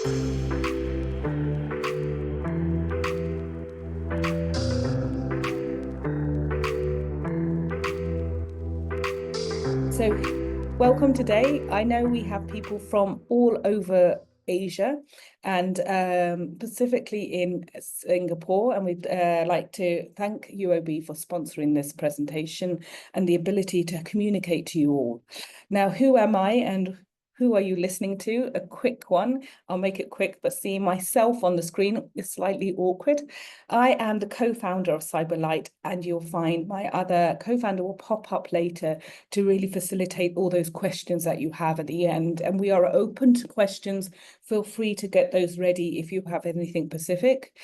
So, welcome today. I know we have people from all over Asia and specifically in Singapore, and we'd like to thank UOB for sponsoring this presentation and the ability to communicate to you all. Now, who am I and who are you listening to? A quick one. I'll make it quick, but seeing myself on the screen is slightly awkward. I am the co-founder of Cyberlite, and you'll find my other co-founder will pop up later to really facilitate all those questions that you have at the end. And we are open to questions. Feel free to get those ready if you have anything specific.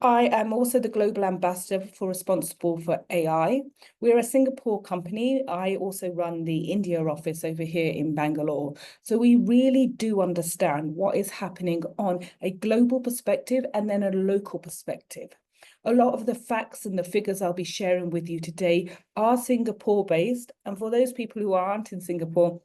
I am also the global ambassador responsible for AI. We're a Singapore company. I also run the India office over here in Bangalore. So we really do understand what is happening on a global perspective and then a local perspective. A lot of the facts and the figures I'll be sharing with you today are Singapore-based. And for those people who aren't in Singapore,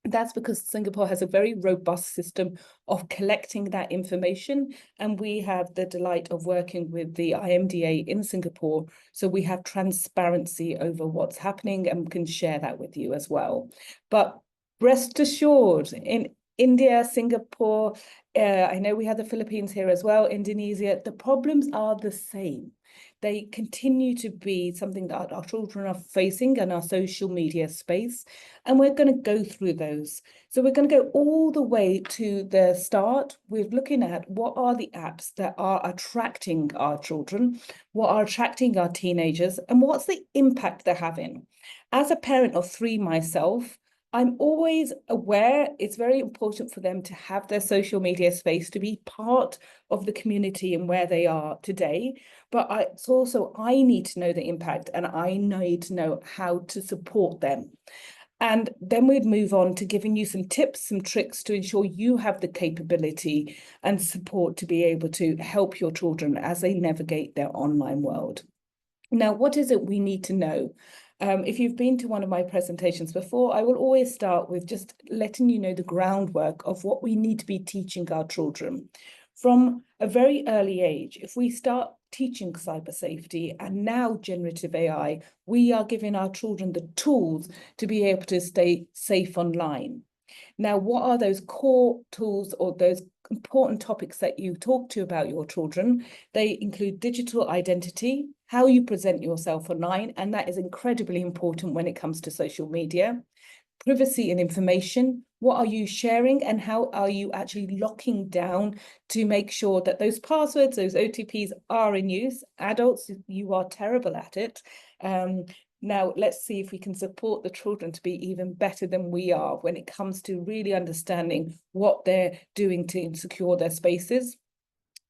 that's because Singapore has a very robust system of collecting that information. And we have the delight of working with the IMDA in Singapore. So we have transparency over what's happening and can share that with you as well. But rest assured, in India, Singapore, I know we have the Philippines here as well, Indonesia, the problems are the same. They continue to be something that our children are facing in our social media space, and we're going to go through those. So we're going to go all the way to the start. We're looking at what are the apps that are attracting our children, what are attracting our teenagers, and what's the impact they're having. As a parent of three myself, I'm always aware it's very important for them to have their social media space to be part of the community and where they are today. But it's also, I need to know the impact and I need to know how to support them. And then we'd move on to giving you some tips, some tricks to ensure you have the capability and support to be able to help your children as they navigate their online world. Now, what is it we need to know? If you've been to one of my presentations before, I will always start with just letting you know the groundwork of what we need to be teaching our children. From a very early age, if we start teaching cyber safety and now generative AI, we are giving our children the tools to be able to stay safe online. Now, what are those core tools or those important topics that you talk to about your children? They include digital identity, how you present yourself online, and that is incredibly important when it comes to social media. Privacy and information, what are you sharing and how are you actually locking down to make sure that those passwords, those OTPs are in use? Adults, you are terrible at it. Now, let's see if we can support the children to be even better than we are when it comes to really understanding what they're doing to secure their spaces.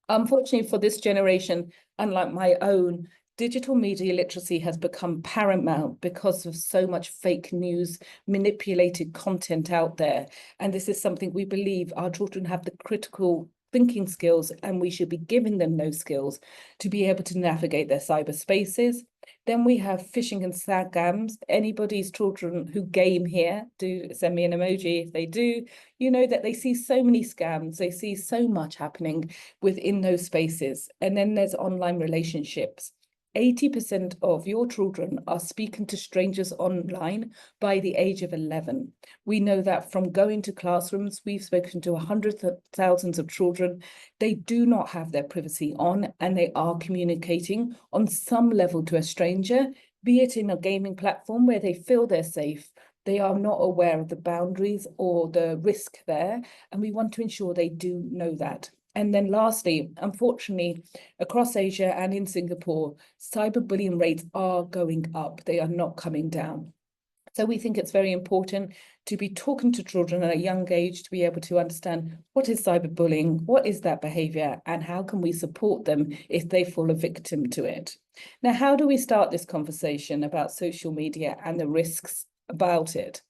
Unfortunately, for this generation, unlike my own, digital media literacy has become paramount because of so much fake news, manipulated content out there. And this is something we believe our children have the critical thinking skills, and we should be giving them those skills to be able to navigate their cyberspaces. Then we have phishing and scams. Anybody's children who game here, do send me an emoji if they do. You know that they see so many scams, they see so much happening within those spaces. And then there's online relationships. 80% of your children are speaking to strangers online by the age of 11. We know that from going to classrooms, we've spoken to hundreds of thousands of children. They do not have their privacy on, and they are communicating on some level to a stranger, be it in a gaming platform where they feel they're safe. They are not aware of the boundaries or the risk there, and we want to ensure they do know that. And then lastly, unfortunately, across Asia and in Singapore, cyberbullying rates are going up. They are not coming down. So we think it's very important to be talking to children at a young age to be able to understand what is cyberbullying, what is that behavior, and how can we support them if they fall a victim to it. Now, how do we start this conversation about social media and the risks about it?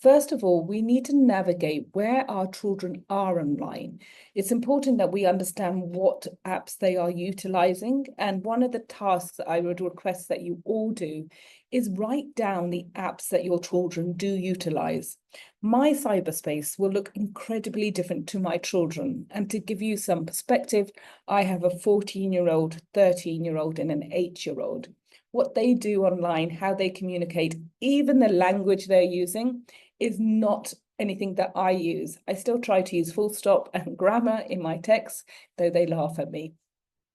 First of all, we need to navigate where our children are online. It's important that we understand what apps they are utilizing. And one of the tasks that I would request that you all do is write down the apps that your children do utilize. My cyberspace will look incredibly different to my children. And to give you some perspective, I have a 14-year-old, 13-year-old, and an 8-year-old. What they do online, how they communicate, even the language they're using is not anything that I use. I still try to use full stop and grammar in my texts, though they laugh at me.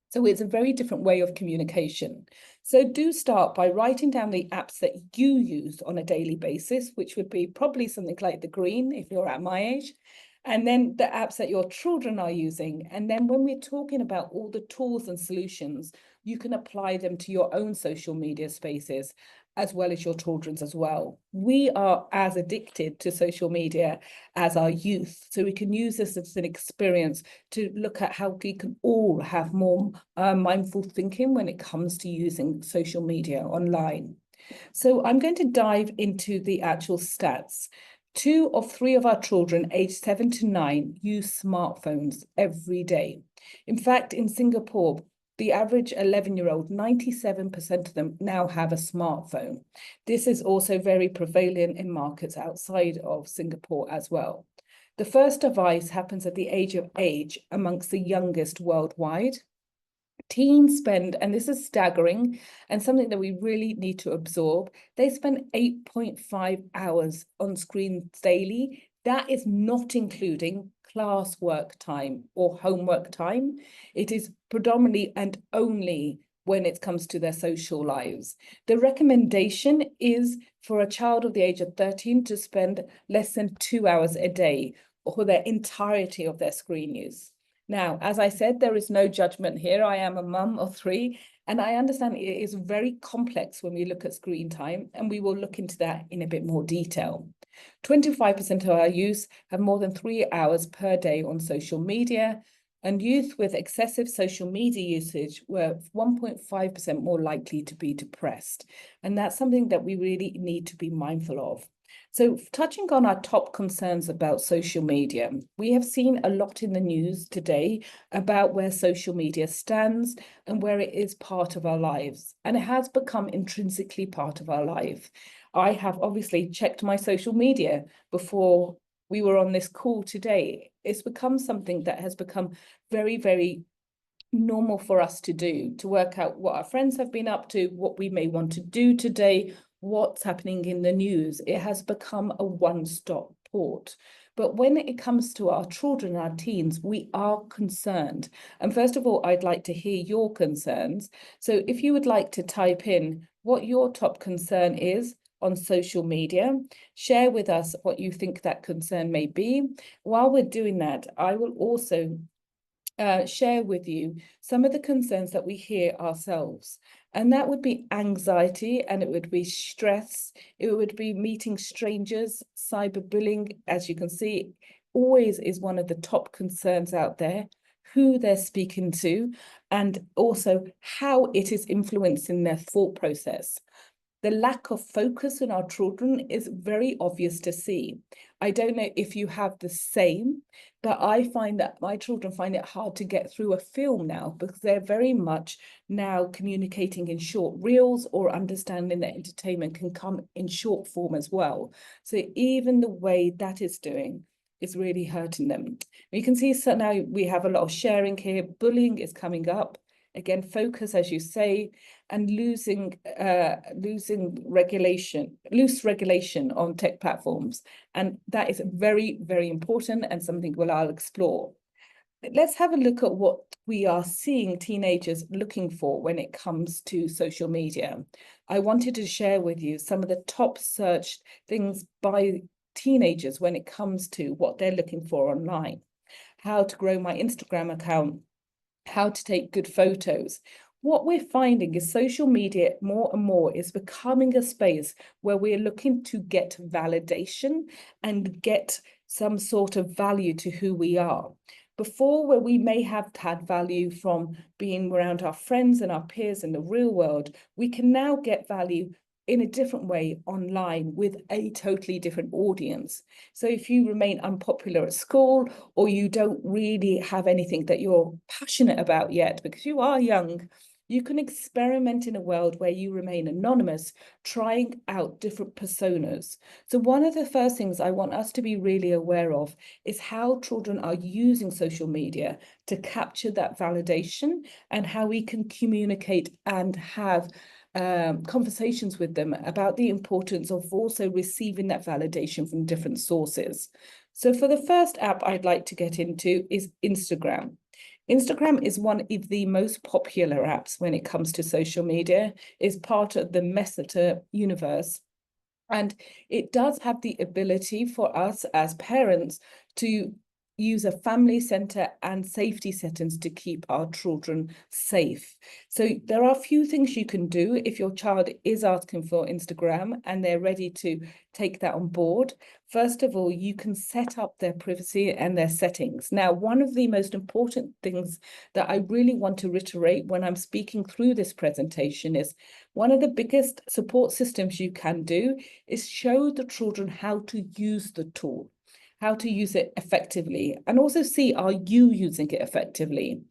So it's a very different way of communication. So do start by writing down the apps that you use on a daily basis, which would be probably something like the green if you're at my age, and then the apps that your children are using. And then when we're talking about all the tools and solutions, you can apply them to your own social media spaces, as well as your children's as well. We are as addicted to social media as our youth. So we can use this as an experience to look at how we can all have more mindful thinking when it comes to using social media online. So I'm going to dive into the actual stats. 2 of 3 of our children aged 7 to 9 use smartphones every day. In fact, in Singapore, the average 11-year-old, 97% of them now have a smartphone. This is also very prevalent in markets outside of Singapore as well. The first device happens at the age of 8 amongst the youngest worldwide. Teens spend, and this is staggering and something that we really need to absorb, they spend 8.5 hours on screens daily. That is not including class work time or homework time. It is predominantly and only when it comes to their social lives. The recommendation is for a child of the age of 13 to spend less than 2 hours a day for their entirety of their screen use. Now, as I said, there is no judgment here. I am a mum of 3, and I understand it is very complex when we look at screen time, and we will look into that in a bit more detail. 25% of our youth have more than 3 hours per day on social media, and youth with excessive social media usage were 1.5% more likely to be depressed. And that's something that we really need to be mindful of. So touching on our top concerns about social media, we have seen a lot in the news today about where social media stands and where it is part of our lives. And it has become intrinsically part of our life. I have obviously checked my social media before we were on this call today. It's become something that has become very, very normal for us to do, to work out what our friends have been up to, what we may want to do today, what's happening in the news. It has become a one-stop port. But when it comes to our children, our teens, we are concerned. And first of all, I'd like to hear your concerns. So if you would like to type in what your top concern is on social media, share with us what you think that concern may be. While we're doing that, I will also share with you some of the concerns that we hear ourselves. And that would be anxiety, and it would be stress, it would be meeting strangers, cyberbullying, as you can see, always is one of the top concerns out there, who they're speaking to, and also how it is influencing their thought process. The lack of focus in our children is very obvious to see. I don't know if you have the same, but I find that my children find it hard to get through a film now because they're very much now communicating in short reels, or understanding that entertainment can come in short form as well. So even the way that is doing is really hurting them. You can see, so now we have a lot of sharing here. Bullying is coming up. Again, focus, as you say, and losing loose regulation on tech platforms. And that is very, very important and something I'll explore. Let's have a look at what we are seeing teenagers looking for when it comes to social media. I wanted to share with you some of the top searched things by teenagers when it comes to what they're looking for online. How to grow my Instagram account, how to take good photos. What we're finding is social media more and more is becoming a space where we're looking to get validation and get some sort of value to who we are. Before, where we may have had value from being around our friends and our peers in the real world, we can now get value in a different way online with a totally different audience. So if you remain unpopular at school, or you don't really have anything that you're passionate about yet because you are young, you can experiment in a world where you remain anonymous, trying out different personas. So one of the first things I want us to be really aware of is how children are using social media to capture that validation, and how we can communicate and have conversations with them about the importance of also receiving that validation from different sources. So for the first app I'd like to get into is Instagram. Instagram is one of the most popular apps when it comes to social media, is part of the Meta universe. And it does have the ability for us as parents to use a family center and safety settings to keep our children safe. So there are a few things you can do if your child is asking for Instagram and they're ready to take that on board. First of all, you can set up their privacy and their settings. Now, one of the most important things that I really want to reiterate when I'm speaking through this presentation is one of the biggest support systems you can do is show the children how to use the tool, how to use it effectively, and also see, are you using it effectively?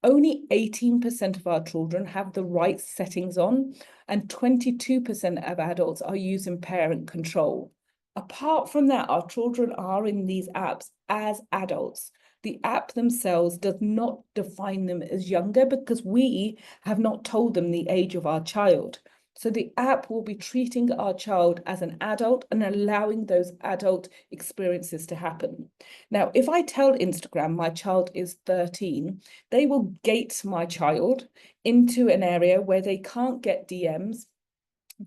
Only 18% of our children have the right settings on, and 22% of adults are using parent control. Apart from that, our children are in these apps as adults. The app themselves does not define them as younger because we have not told them the age of our child. So the app will be treating our child as an adult and allowing those adult experiences to happen. Now, if I tell Instagram my child is 13, they will gate my child into an area where they can't get DMs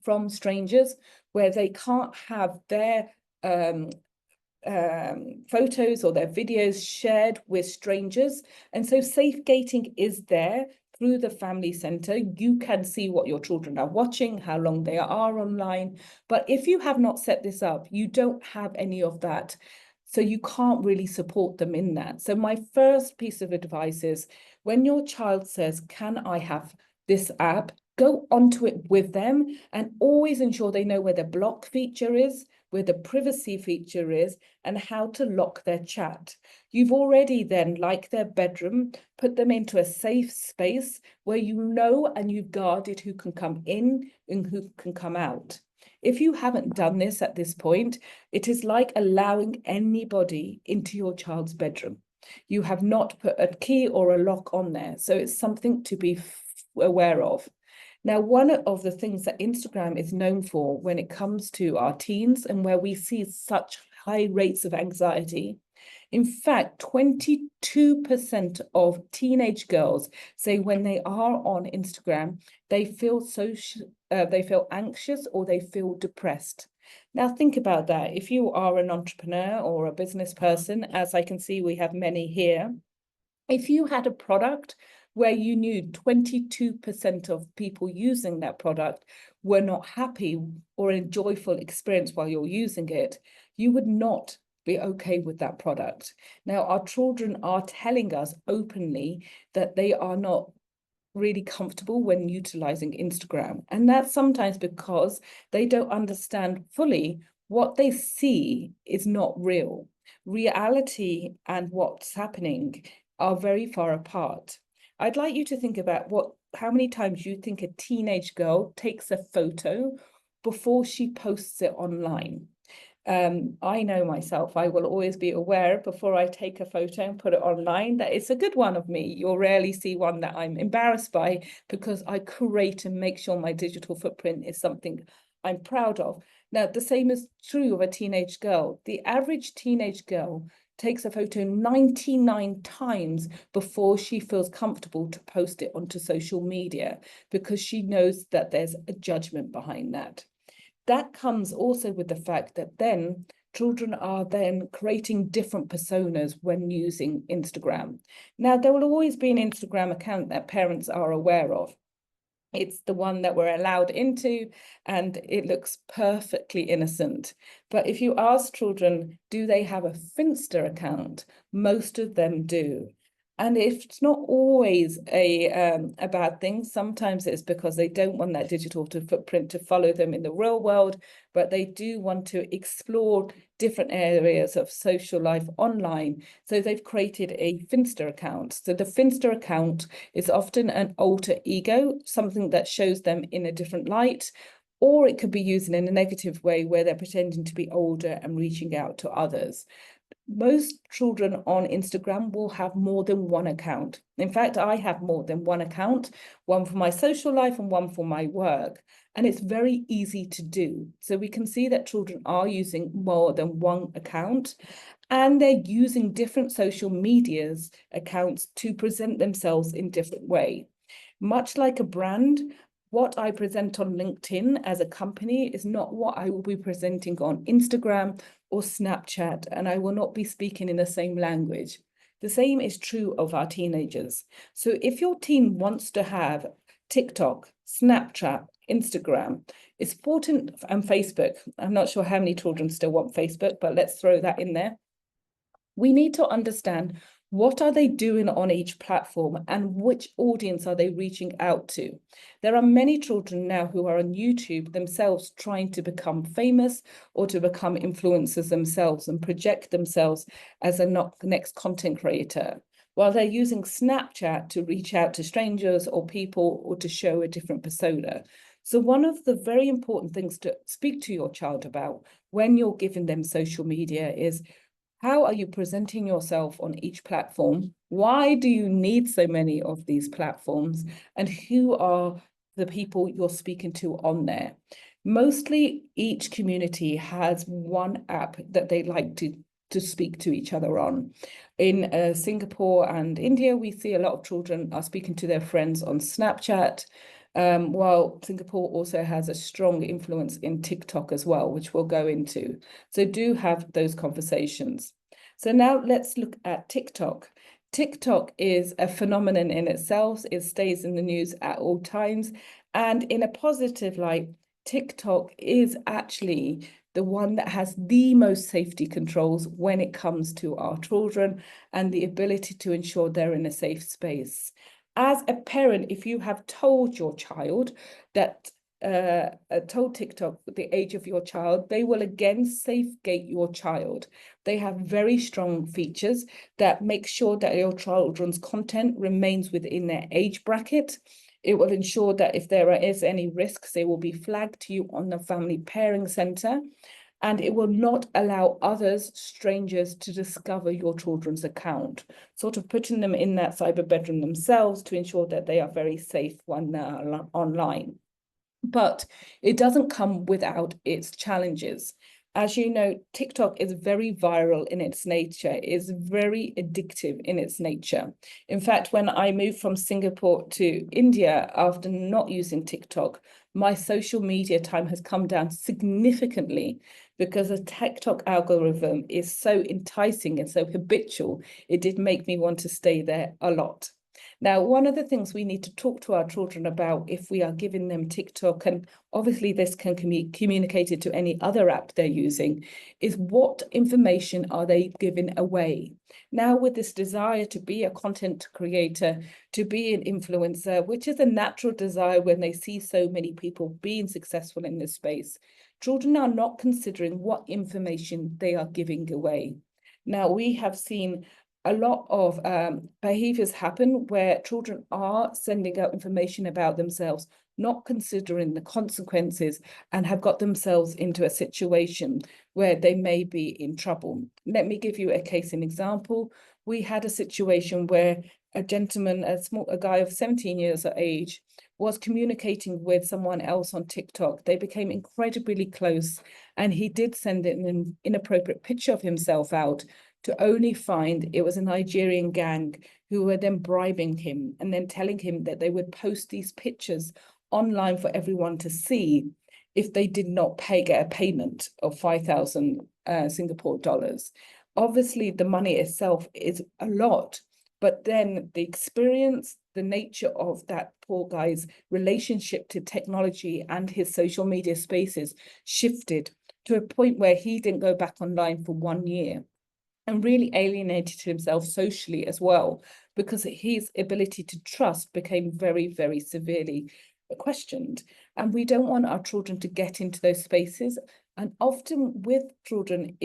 from strangers, where they can't have their photos or their videos shared with strangers. And so safe gating is there through the family center. You can see what your children are watching, how long they are online. But if you have not set this up, you don't have any of that. So you can't really support them in that. So my first piece of advice is, when your child says, can I have this app, go onto it with them and always ensure they know where the block feature is, where the privacy feature is, and how to lock their chat. You've already then, like their bedroom, put them into a safe space where you know and you've guarded who can come in and who can come out. If you haven't done this at this point, it is like allowing anybody into your child's bedroom. You have not put a key or a lock on there. So it's something to be aware of. Now, one of the things that Instagram is known for when it comes to our teens, and where we see such high rates of anxiety, in fact, 22% of teenage girls say when they are on Instagram, they feel anxious or they feel depressed. Now, think about that. If you are an entrepreneur or a business person, as I can see we have many here, if you had a product where you knew 22% of people using that product were not happy or a joyful experience while you're using it, you would not be okay with that product. Now, our children are telling us openly that they are not really comfortable when utilizing Instagram. And that's sometimes because they don't understand fully what they see is not real. Reality and what's happening are very far apart. I'd like you to think about how many times you think a teenage girl takes a photo before she posts it online. I know myself, I will always be aware before I take a photo and put it online that it's a good one of me. You'll rarely see one that I'm embarrassed by, because I curate and make sure my digital footprint is something I'm proud of. Now, the same is true of a teenage girl. The average teenage girl takes a photo 99 times before she feels comfortable to post it onto social media, because she knows that there's a judgment behind that. That comes also with the fact that then children are then creating different personas when using Instagram. Now, there will always be an Instagram account that parents are aware of. It's the one that we're allowed into, and it looks perfectly innocent. But if you ask children, do they have a Finsta account? Most of them do. And it's not always a bad thing. Sometimes it's because they don't want that digital footprint to follow them in the real world, but they do want to explore different areas of social life online. So they've created a Finsta account. So the Finsta account is often an alter ego, something that shows them in a different light, or it could be used in a negative way where they're pretending to be older and reaching out to others. Most children on Instagram will have more than one account. In fact, I have more than one account, one for my social life and one for my work. And it's very easy to do. So we can see that children are using more than one account, and they're using different social medias accounts to present themselves in different way. Much like a brand, what I present on LinkedIn as a company is not what I will be presenting on Instagram or Snapchat, and I will not be speaking in the same language. The same is true of our teenagers. So if your teen wants to have TikTok, Snapchat, Instagram, it's important, and Facebook. I'm not sure how many children still want Facebook, but let's throw that in there. We need to understand what are they doing on each platform and which audience are they reaching out to. There are many children now who are on YouTube themselves trying to become famous or to become influencers themselves and project themselves as a next content creator, while they're using Snapchat to reach out to strangers or people or to show a different persona. So one of the very important things to speak to your child about when you're giving them social media is, how are you presenting yourself on each platform? Why do you need so many of these platforms? And who are the people you're speaking to on there? Mostly each community has one app that they like to speak to each other on. In Singapore and India, we see a lot of children are speaking to their friends on Snapchat, while Singapore also has a strong influence in TikTok as well, which we'll go into. So do have those conversations. So now let's look at TikTok. TikTok is a phenomenon in itself. It stays in the news at all times. And in a positive light, TikTok is actually the one that has the most safety controls when it comes to our children and the ability to ensure they're in a safe space. As a parent, if you have told your child that told TikTok the age of your child, they will again safeguard your child. They have very strong features that make sure that your children's content remains within their age bracket. It will ensure that if there is any risks, they will be flagged to you on the Family Pairing Centre. And it will not allow others, strangers, to discover your children's account, sort of putting them in that cyber bedroom themselves to ensure that they are very safe when they're online. But it doesn't come without its challenges. As you know, TikTok is very viral in its nature, is very addictive in its nature. In fact, when I moved from Singapore to India after not using TikTok, my social media time has come down significantly because the TikTok algorithm is so enticing and so habitual. It did make me want to stay there a lot. Now, one of the things we need to talk to our children about if we are giving them TikTok, and obviously this can be communicated to any other app they're using, is what information are they giving away? Now, with this desire to be a content creator, to be an influencer, which is a natural desire when they see so many people being successful in this space, children are not considering what information they are giving away. Now, we have seen a lot of behaviors happen where children are sending out information about themselves, not considering the consequences, and have got themselves into a situation where they may be in trouble. Let me give you a case in example. We had a situation where a gentleman, a guy of 17 years of age, was communicating with someone else on TikTok. They became incredibly close, and he did send an inappropriate picture of himself out, to only find it was a Nigerian gang who were then bribing him and then telling him that they would post these pictures online for everyone to see if they did not get a payment of 5,000 Singapore dollars. Obviously, the money itself is a lot, but then the experience, the nature of that poor guy's relationship to technology and his social media spaces shifted to a point where he didn't go back online for 1 year. and really alienated himself socially as well, because his ability to trust became very, very severely questioned. And we don't want our children to get into those spaces. And often with children,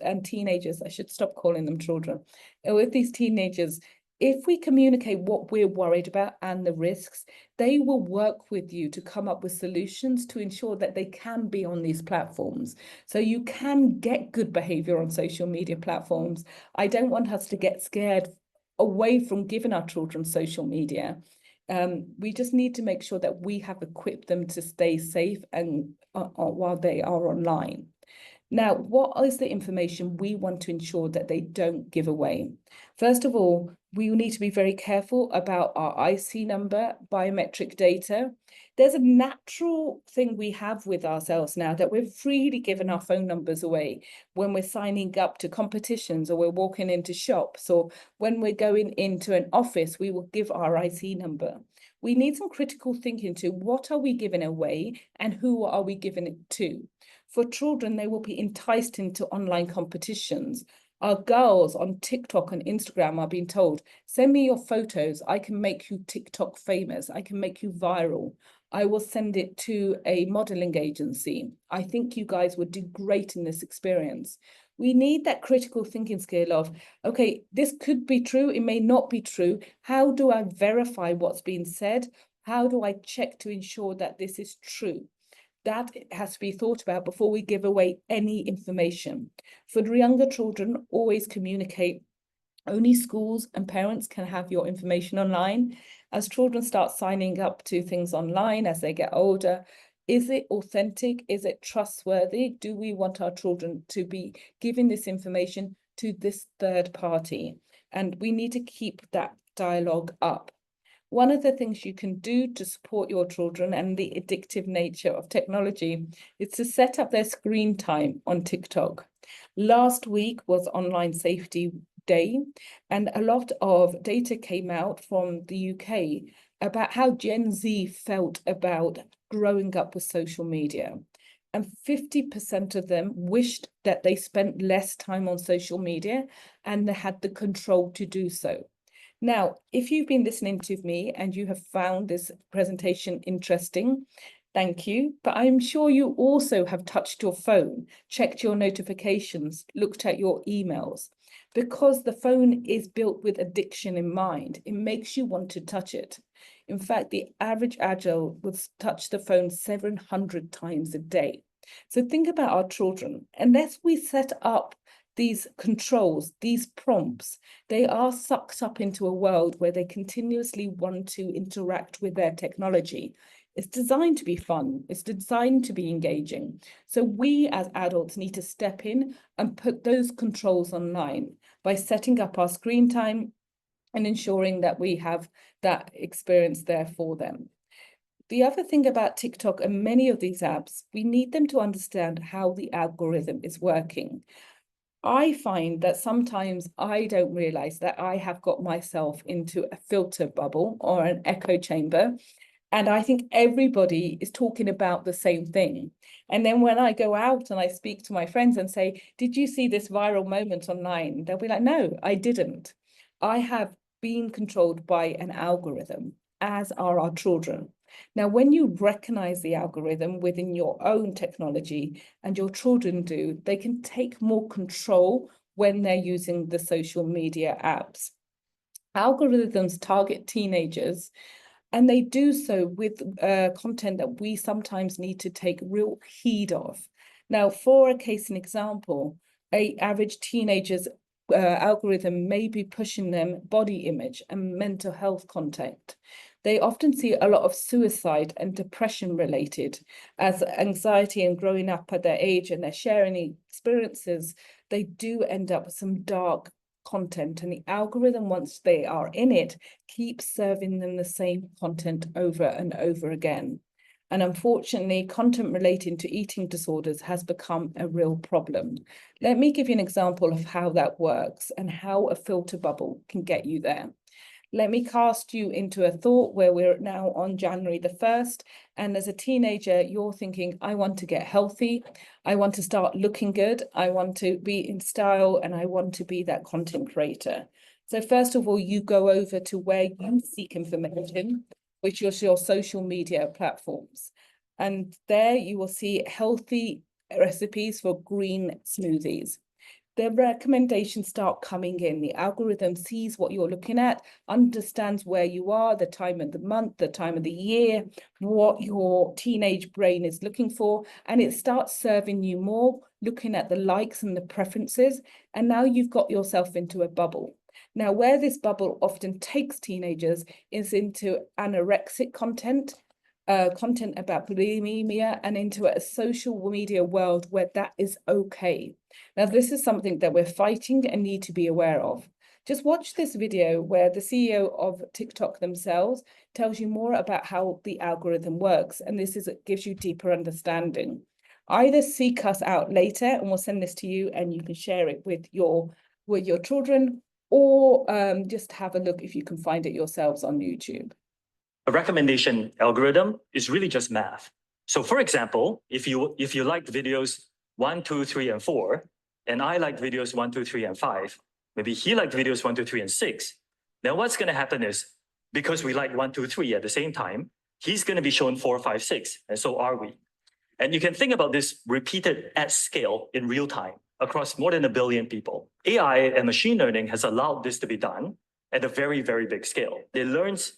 and teenagers, I should stop calling them children, with these teenagers, if we communicate what we're worried about and the risks, they will work with you to come up with solutions to ensure that they can be on these platforms. So you can get good behavior on social media platforms. I don't want us to get scared away from giving our children social media. We just need to make sure that we have equipped them to stay safe and while they are online. Now, what is the information we want to ensure that they don't give away? First of all, we need to be very careful about our IC number, biometric data. There's a natural thing we have with ourselves now that we're freely giving our phone numbers away when we're signing up to competitions, or we're walking into shops, or when we're going into an office, we will give our IC number. We need some critical thinking to what are we giving away and who are we giving it to? For children, they will be enticed into online competitions. Our girls on TikTok and Instagram are being told, send me your photos. I can make you TikTok famous. I can make you viral. I will send it to a modeling agency. I think you guys would do great in this experience. We need that critical thinking skill of, okay, this could be true. It may not be true. How do I verify what's being said? How do I check to ensure that this is true? That has to be thought about before we give away any information. For the younger children, always communicate. Only schools and parents can have your information online. As children start signing up to things online as they get older, is it authentic? Is it trustworthy? Do we want our children to be giving this information to this third party? And we need to keep that dialogue up. One of the things you can do to support your children and the addictive nature of technology is to set up their screen time on TikTok. Last week was Online Safety Day, and a lot of data came out from the UK about how Gen Z felt about growing up with social media. And 50% of them wished that they spent less time on social media and they had the control to do so. Now, if you've been listening to me and you have found this presentation interesting, thank you. But I'm sure you also have touched your phone, checked your notifications, looked at your emails, because the phone is built with addiction in mind. It makes you want to touch it. In fact, the average adult will touch the phone 700 times a day. So think about our children. Unless we set up these controls, these prompts, they are sucked up into a world where they continuously want to interact with their technology. It's designed to be fun. It's designed to be engaging. So we as adults need to step in and put those controls online by setting up our screen time and ensuring that we have that experience there for them. The other thing about TikTok and many of these apps, we need them to understand how the algorithm is working. I find that sometimes I don't realize that I have got myself into a filter bubble or an echo chamber. And I think everybody is talking about the same thing. And then when I go out and I speak to my friends and say, did you see this viral moment online? They'll be like, no, I didn't. I have been controlled by an algorithm, as are our children. Now, when you recognize the algorithm within your own technology and your children do, they can take more control when they're using the social media apps. Algorithms target teenagers, and they do so with content that we sometimes need to take real heed of. Now, for a case in example, an average teenager's algorithm may be pushing them body image and mental health content. They often see a lot of suicide and depression related, as anxiety and growing up at their age and they're sharing experiences, they do end up with some dark content, and the algorithm, once they are in it, keeps serving them the same content over and over again. And unfortunately, content relating to eating disorders has become a real problem. Let me give you an example of how that works and how a filter bubble can get you there. let me cast you into a thought where we're now on January the 1st. And as a teenager, you're thinking, I want to get healthy. I want to start looking good. I want to be in style and I want to be that content creator. So first of all, you go over to where you seek information, which is your social media platforms. And there you will see healthy recipes for green smoothies. The recommendations start coming in. The algorithm sees what you're looking at, understands where you are, the time of the month, the time of the year, what your teenage brain is looking for, and it starts serving you more, looking at the likes and the preferences, and now you've got yourself into a bubble. Now, where this bubble often takes teenagers is into anorexic content, content about bulimia, and into a social media world where that is okay. Now, this is something that we're fighting and need to be aware of. Just watch this video where the CEO of TikTok themselves tells you more about how the algorithm works, and gives you deeper understanding. Either seek us out later and we'll send this to you and you can share it with your children, or just have a look if you can find it yourselves on YouTube. A recommendation algorithm is really just math. So for example, if you liked videos 1, 2, 3, and 4, and I like videos 1, 2, 3, and 5, maybe he liked videos 1, 2, 3, and 6, then what's going to happen is, because we like 1, 2, 3 at the same time, he's going to be shown 4, 5, 6, and so are we. And you can think about this repeated at scale in real time across more than 1 billion people. AI and machine learning has allowed this to be done at a very, very big scale. It learns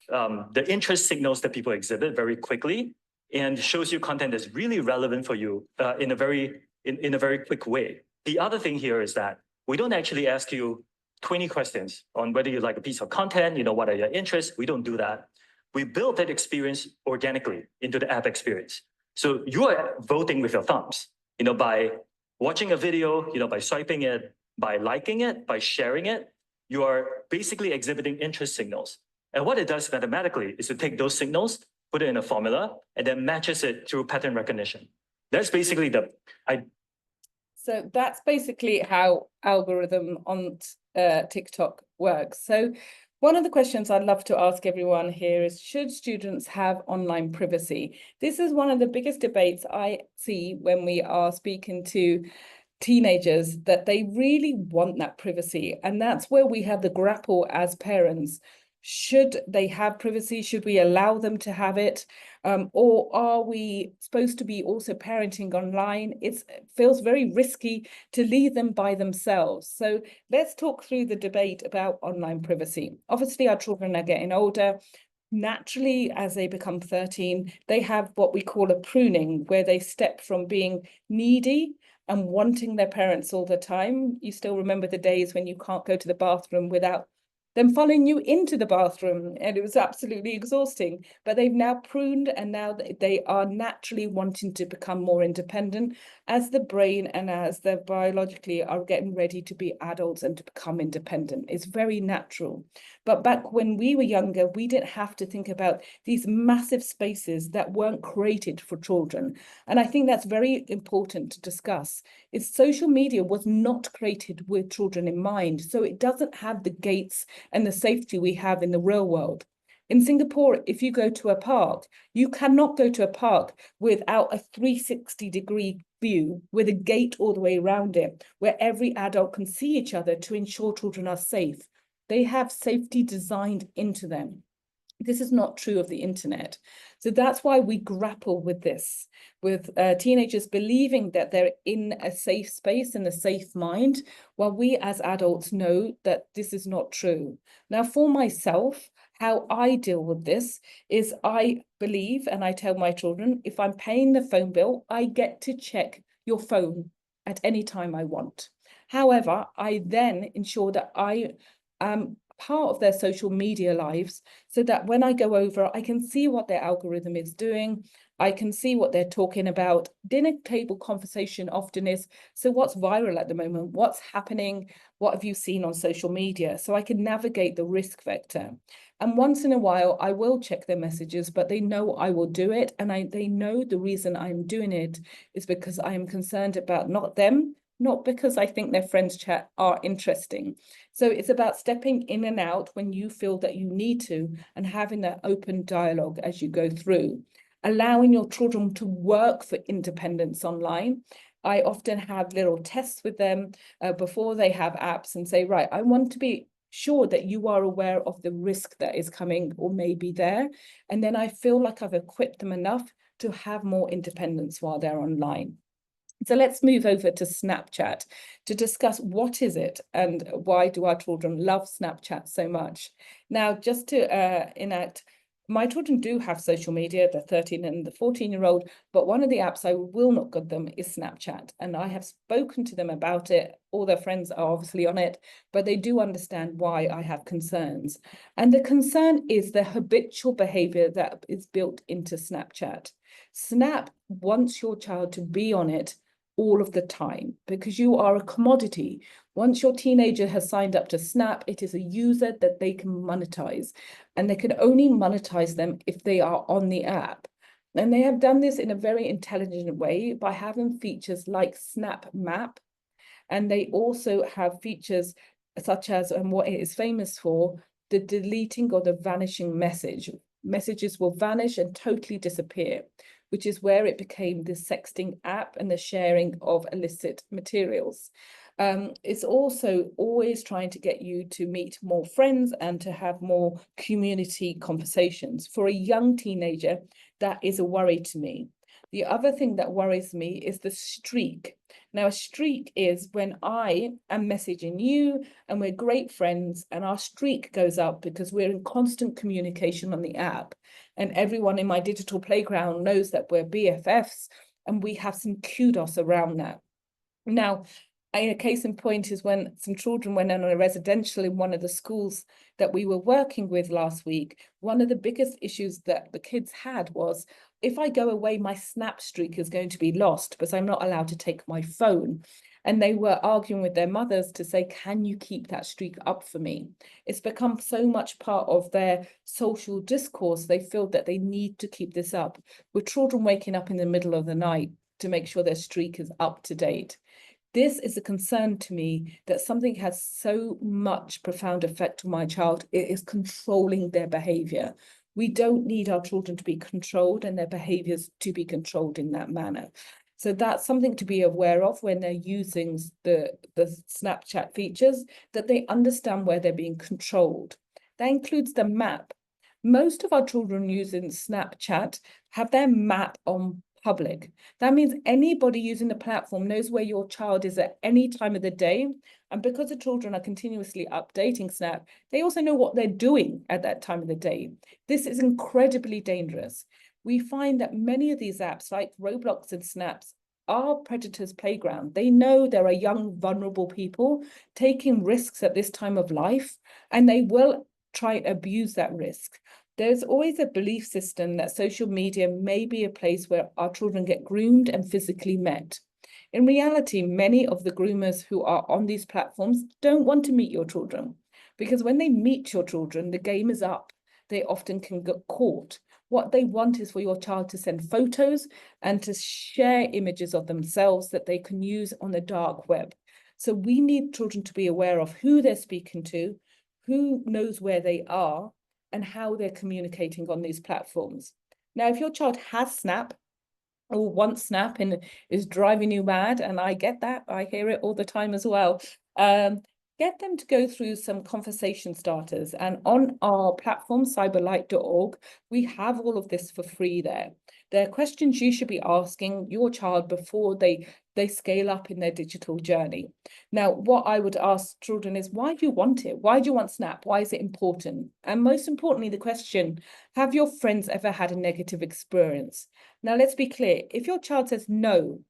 the interest signals that people exhibit very quickly and shows you content that's really relevant for you in a very quick way. The other thing here is that we don't actually ask you 20 questions on whether you like a piece of content, what are your interests. We don't do that. We build that experience organically into the app experience. So you are voting with your thumbs, by watching a video, by swiping it, by liking it, by sharing it, you are basically exhibiting interest signals. And what it does mathematically is to take those signals, put it in a formula, and then matches it through pattern recognition. That's basically So that's basically how algorithm on TikTok works. So one of the questions I'd love to ask everyone here is, should students have online privacy? This is one of the biggest debates I see when we are speaking to teenagers, that they really want that privacy. And that's where we have the grapple as parents. Should they have privacy? Should we allow them to have it? Or are we supposed to be also parenting online? It feels very risky to leave them by themselves. So let's talk through the debate about online privacy. Obviously, our children are getting older. Naturally, as they become 13, they have what we call a pruning, where they step from being needy and wanting their parents all the time. You still remember the days when you can't go to the bathroom without them following you into the bathroom, and it was absolutely exhausting. But they've now pruned, and now they are naturally wanting to become more independent as the brain and as they biologically are getting ready to be adults and to become independent. It's very natural. But back when we were younger, we didn't have to think about these massive spaces that weren't created for children. And I think that's very important to discuss. Social media was not created with children in mind, so it doesn't have the gates and the safety we have in the real world. In Singapore, if you go to a park, you cannot go to a park without a 360-degree view with a gate all the way around it, where every adult can see each other to ensure children are safe. They have safety designed into them. This is not true of the internet. So that's why we grapple with this, with teenagers believing that they're in a safe space and a safe mind, while we as adults know that this is not true. Now, for myself, how I deal with this is I believe, and I tell my children, if I'm paying the phone bill, I get to check your phone at any time I want. However, I then ensure that I am part of their social media lives, so that when I go over, I can see what their algorithm is doing. I can see what they're talking about. Dinner table conversation often is, so what's viral at the moment? What's happening? What have you seen on social media? So I can navigate the risk vector. And once in a while, I will check their messages, but they know I will do it. And they know the reason I'm doing it is because I am concerned about not them, not because I think their friends chat are interesting. So it's about stepping in and out when you feel that you need to, and having that open dialogue as you go through, allowing your children to work for independence online. I often have little tests with them before they have apps and say, right, I want to be sure that you are aware of the risk that is coming or may be there. And then I feel like I've equipped them enough to have more independence while they're online. So let's move over to Snapchat to discuss what is it and why do our children love Snapchat so much. Now, just to enact, my children do have social media, the 13 and the 14-year-old, but one of the apps I will not give them is Snapchat. And I have spoken to them about it. All their friends are obviously on it, but they do understand why I have concerns. And the concern is the habitual behavior that is built into Snapchat. Snap wants your child to be on it all of the time because you are a commodity. Once your teenager has signed up to Snap, it is a user that they can monetize, and they can only monetize them if they are on the app. And they have done this in a very intelligent way by having features like Snap Map. And they also have features such as, and what it is famous for, the deleting or the vanishing message. Messages will vanish and totally disappear, which is where it became the sexting app and the sharing of illicit materials. It's also always trying to get you to meet more friends and to have more community conversations. For a young teenager, that is a worry to me. The other thing that worries me is the streak. Now, a streak is when I am messaging you and we're great friends and our streak goes up because we're in constant communication on the app. And everyone in my digital playground knows that we're BFFs and we have some kudos around that. Now, a case in point is when some children went on a residential in one of the schools that we were working with last week. One of the biggest issues that the kids had was, if I go away, my Snap streak is going to be lost because I'm not allowed to take my phone. And they were arguing with their mothers to say, can you keep that streak up for me? It's become so much part of their social discourse. They feel that they need to keep this up, with children waking up in the middle of the night to make sure their streak is up to date. This is a concern to me, that something has so much profound effect on my child. It is controlling their behavior. We don't need our children to be controlled and their behaviors to be controlled in that manner. So that's something to be aware of when they're using the Snapchat features, that they understand where they're being controlled. That includes the map. Most of our children using Snapchat have their map on public. That means anybody using the platform knows where your child is at any time of the day. And because the children are continuously updating Snap, they also know what they're doing at that time of the day. This is incredibly dangerous. We find that many of these apps, like Roblox and Snaps, are predators' playground. They know there are young, vulnerable people taking risks at this time of life, and they will try and abuse that risk. There's always a belief system that social media may be a place where our children get groomed and physically met. In reality, many of the groomers who are on these platforms don't want to meet your children, because when they meet your children, the game is up. They often can get caught. What they want is for your child to send photos and to share images of themselves that they can use on the dark web. So we need children to be aware of who they're speaking to, who knows where they are, and how they're communicating on these platforms. Now, if your child has Snap or wants Snap and is driving you mad, and I get that, I hear it all the time as well, get them to go through some conversation starters. And on our platform, cyberlite.org, we have all of this for free there. There are questions you should be asking your child before they scale up in their digital journey. Now, what I would ask children is, why do you want it? Why do you want Snap? Why is it important? And most importantly, the question, have your friends ever had a negative experience? Now, let's be clear. If your child says no,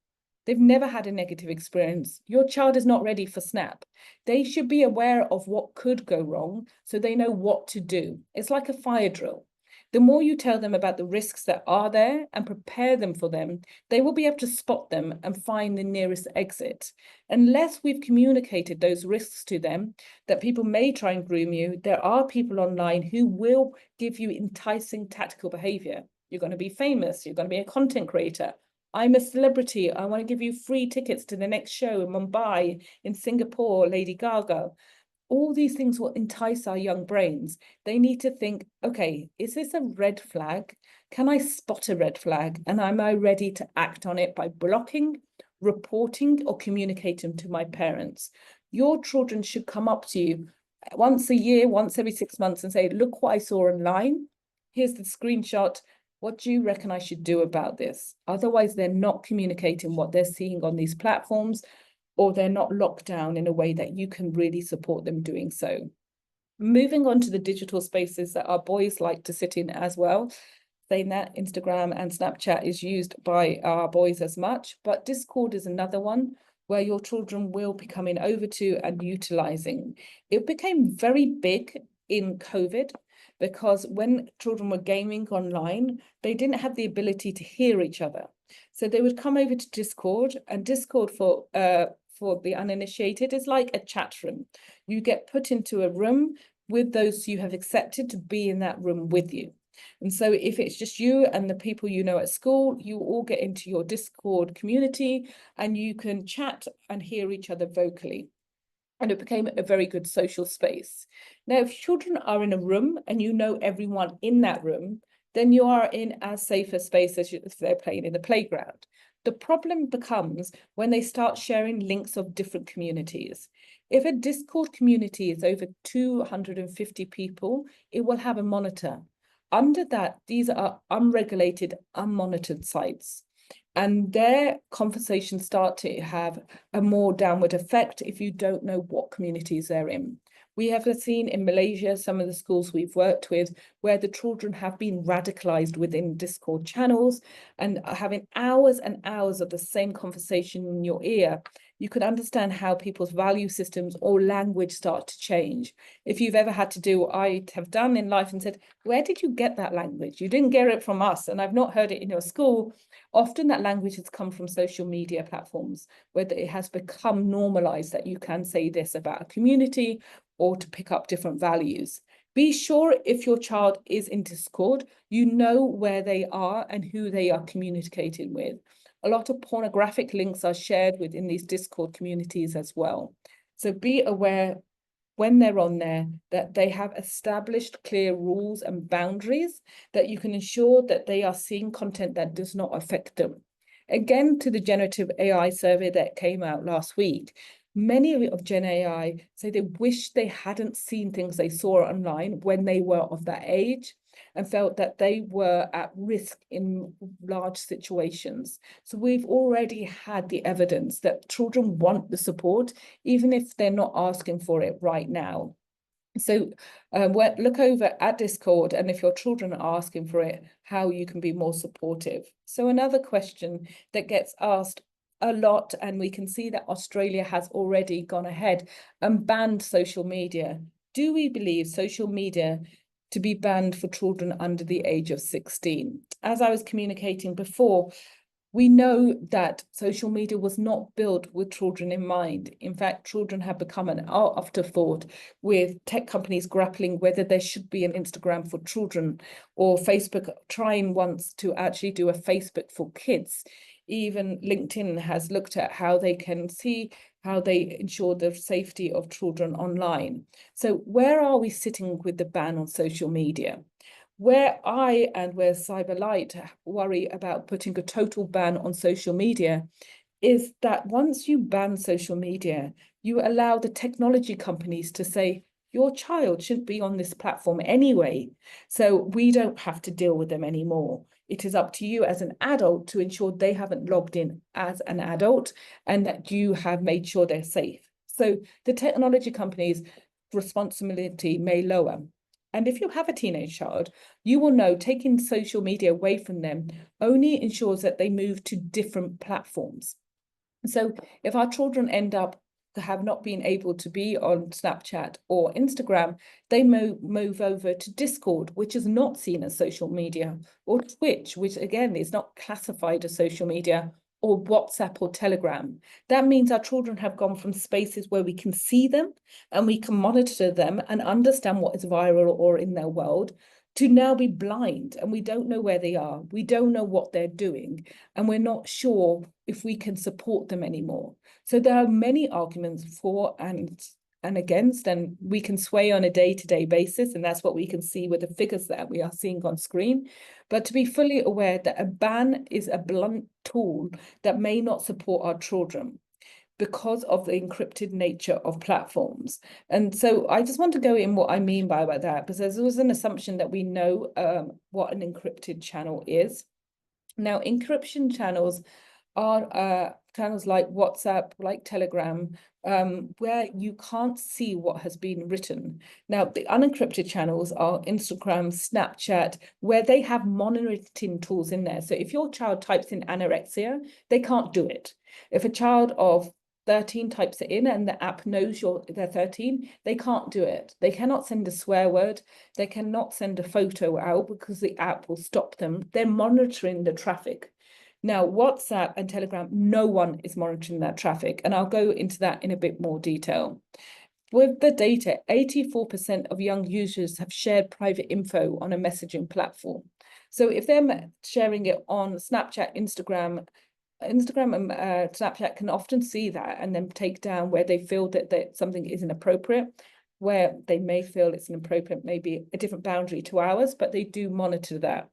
they've never had a negative experience, your child is not ready for Snap. They should be aware of what could go wrong so they know what to do. It's like a fire drill. The more you tell them about the risks that are there and prepare them for them, they will be able to spot them and find the nearest exit. Unless we've communicated those risks to them, that people may try and groom you, there are people online who will give you enticing tactical behavior. You're going to be famous, you're going to be a content creator. I'm a celebrity. I want to give you free tickets to the next show in Mumbai, in Singapore, Lady Gaga. All these things will entice our young brains. They need to think, okay, is this a red flag? Can I spot a red flag? And am I ready to act on it by blocking, reporting, or communicating to my parents? Your children should come up to you once a year, once every 6 months and say, look what I saw online. Here's the screenshot. What do you reckon I should do about this? Otherwise, they're not communicating what they're seeing on these platforms, or they're not locked down in a way that you can really support them doing so. Moving on to the digital spaces that our boys like to sit in as well, saying that Instagram and Snapchat is used by our boys as much, but Discord is another one where your children will be coming over to and utilizing. It became very big in COVID because when children were gaming online, they didn't have the ability to hear each other. So they would come over to Discord, and Discord for the uninitiated is like a chat room. You get put into a room with those you have accepted to be in that room with you. And so if it's just you and the people you know at school, you all get into your Discord community and you can chat and hear each other vocally. And it became a very good social space. Now, if children are in a room and you know everyone in that room, then you are in as safe a space as if they're playing in the playground. The problem becomes when they start sharing links of different communities. If a Discord community is over 250 people, it will have a monitor. Under that, these are unregulated, unmonitored sites. And their conversations start to have a more downward effect if you don't know what communities they're in. We have seen in Malaysia, some of the schools we've worked with, where the children have been radicalized within Discord channels and are having hours and hours of the same conversation in your ear. You can understand how people's value systems or language start to change. If you've ever had to do what I have done in life and said, where did you get that language? You didn't get it from us, and I've not heard it in your school. Often that language has come from social media platforms, where it has become normalized that you can say this about a community or to pick up different values. Be sure if your child is in Discord, you know where they are and who they are communicating with. A lot of pornographic links are shared within these Discord communities as well. So be aware when they're on there that they have established clear rules and boundaries, that you can ensure that they are seeing content that does not affect them. Again, to the generative AI survey that came out last week, many of Gen AI say they wish they hadn't seen things they saw online when they were of that age and felt that they were at risk in large situations. So we've already had the evidence that children want the support, even if they're not asking for it right now. So look over at Discord, and if your children are asking for it, how you can be more supportive. So another question that gets asked a lot, and we can see that Australia has already gone ahead and banned social media. Do we believe social media to be banned for children under the age of 16? As I was communicating before, we know that social media was not built with children in mind. In fact, children have become an afterthought, with tech companies grappling whether there should be an Instagram for children, or Facebook trying once to actually do a Facebook for kids. Even LinkedIn has looked at how they can see how they ensure the safety of children online. So where are we sitting with the ban on social media? Where I and where Cyberlite worry about putting a total ban on social media is that once you ban social media, you allow the technology companies to say, your child shouldn't be on this platform anyway, so we don't have to deal with them anymore. It is up to you as an adult to ensure they haven't logged in as an adult and that you have made sure they're safe. So the technology companies' responsibility may lower. And if you have a teenage child, you will know taking social media away from them only ensures that they move to different platforms. So if our children end up to have not been able to be on Snapchat or Instagram, they move over to Discord, which is not seen as social media, or Twitch, which again is not classified as social media, or WhatsApp or Telegram. That means our children have gone from spaces where we can see them and we can monitor them and understand what is viral or in their world, to now be blind, and we don't know where they are. We don't know what they're doing, and we're not sure if we can support them anymore. So there are many arguments for and against, and we can sway on a day-to-day basis, and that's what we can see with the figures that we are seeing on screen. But to be fully aware that a ban is a blunt tool that may not support our children because of the encrypted nature of platforms. And so I just want to go in what I mean by that, because there was an assumption that we know what an encrypted channel is. Now, encryption channels are channels like WhatsApp, like Telegram, where you can't see what has been written. Now, the unencrypted channels are Instagram, Snapchat, where they have monitoring tools in there. So if your child types in anorexia, they can't do it. If a child of 13 types it in and the app knows they're 13, they can't do it. They cannot send a swear word. They cannot send a photo out because the app will stop them. They're monitoring the traffic. Now, WhatsApp and Telegram, no one is monitoring that traffic. And I'll go into that in a bit more detail. With the data, 84% of young users have shared private info on a messaging platform. So if they're sharing it on Snapchat, Instagram and Snapchat can often see that and then take down where they feel that something is inappropriate, where they may feel it's inappropriate, maybe a different boundary to ours, but they do monitor that.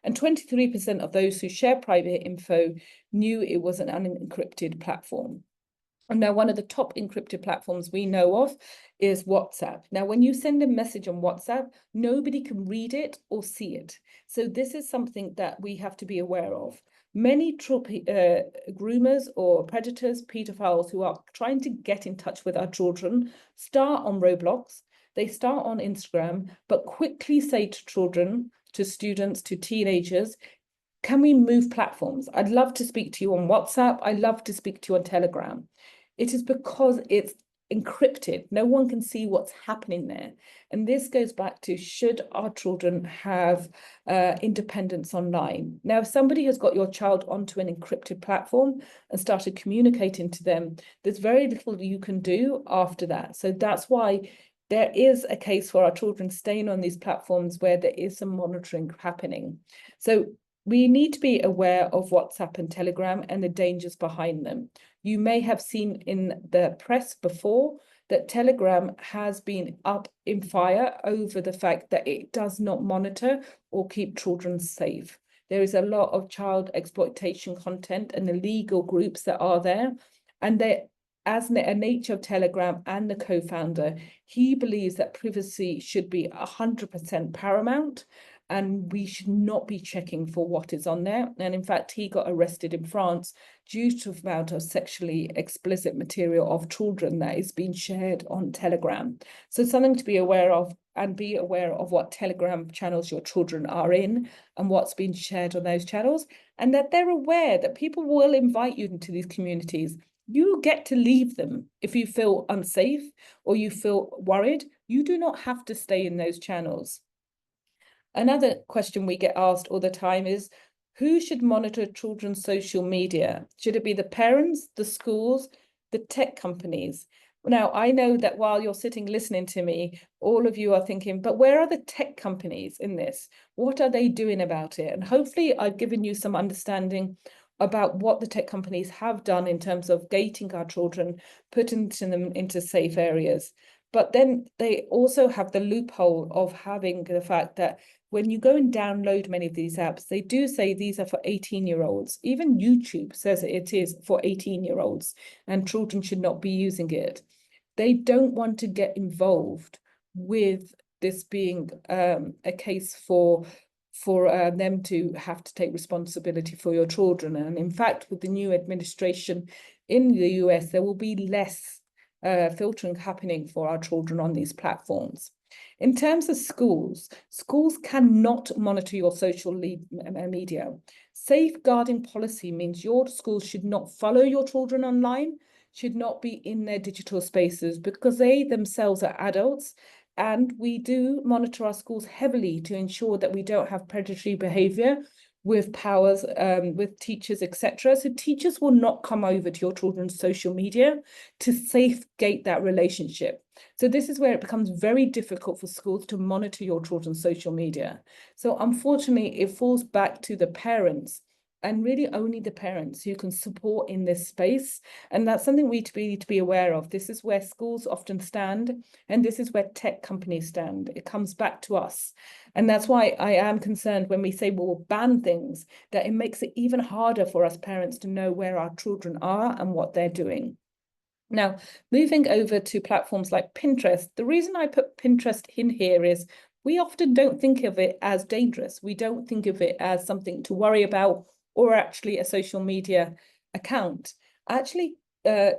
And 23% of those who share private info knew it was an unencrypted platform. And now one of the top encrypted platforms we know of is WhatsApp. Now, when you send a message on WhatsApp, nobody can read it or see it. So this is something that we have to be aware of. Many groomers or predators, pedophiles who are trying to get in touch with our children start on Roblox, they start on Instagram, but quickly say to children, to students, to teenagers, can we move platforms? I'd love to speak to you on WhatsApp. I'd love to speak to you on Telegram. It is because it's encrypted. No one can see what's happening there. And this goes back to, should our children have independence online? Now, if somebody has got your child onto an encrypted platform and started communicating to them, there's very little you can do after that. So that's why there is a case for our children staying on these platforms where there is some monitoring happening. So we need to be aware of WhatsApp and Telegram and the dangers behind them. You may have seen in the press before that Telegram has been up in fire over the fact that it does not monitor or keep children safe. There is a lot of child exploitation content and illegal groups that are there. And they, as a nature of Telegram and the co-founder, he believes that privacy should be 100% paramount. And we should not be checking for what is on there. And in fact, he got arrested in France due to the amount of sexually explicit material of children that is being shared on Telegram. So something to be aware of, and be aware of what Telegram channels your children are in and what's being shared on those channels, and that they're aware that people will invite you into these communities. You get to leave them if you feel unsafe or you feel worried. You do not have to stay in those channels. Another question we get asked all the time is, who should monitor children's social media? Should it be the parents, the schools, the tech companies? Now, I know that while you're sitting listening to me, all of you are thinking, but where are the tech companies in this? What are they doing about it? And hopefully I've given you some understanding about what the tech companies have done in terms of gating our children, putting them into safe areas. But then they also have the loophole of having the fact that when you go and download many of these apps, they do say these are for 18-year-olds. Even YouTube says it is for 18-year-olds and children should not be using it. They don't want to get involved with this being a case for them to have to take responsibility for your children. And in fact, with the new administration in the US, there will be less filtering happening for our children on these platforms. In terms of schools, schools cannot monitor your social media. Safeguarding policy means your schools should not follow your children online, should not be in their digital spaces, because they themselves are adults. And we do monitor our schools heavily to ensure that we don't have predatory behavior with powers, with teachers, etc. So teachers will not come over to your children's social media to safeguard that relationship. So this is where it becomes very difficult for schools to monitor your children's social media. So unfortunately, it falls back to the parents, and really only the parents who can support in this space. And that's something we need to be aware of. This is where schools often stand, and this is where tech companies stand. It comes back to us. And that's why I am concerned when we say we'll ban things, that it makes it even harder for us parents to know where our children are and what they're doing. Now, moving over to platforms like Pinterest, the reason I put Pinterest in here is we often don't think of it as dangerous. We don't think of it as something to worry about or actually a social media account. Actually,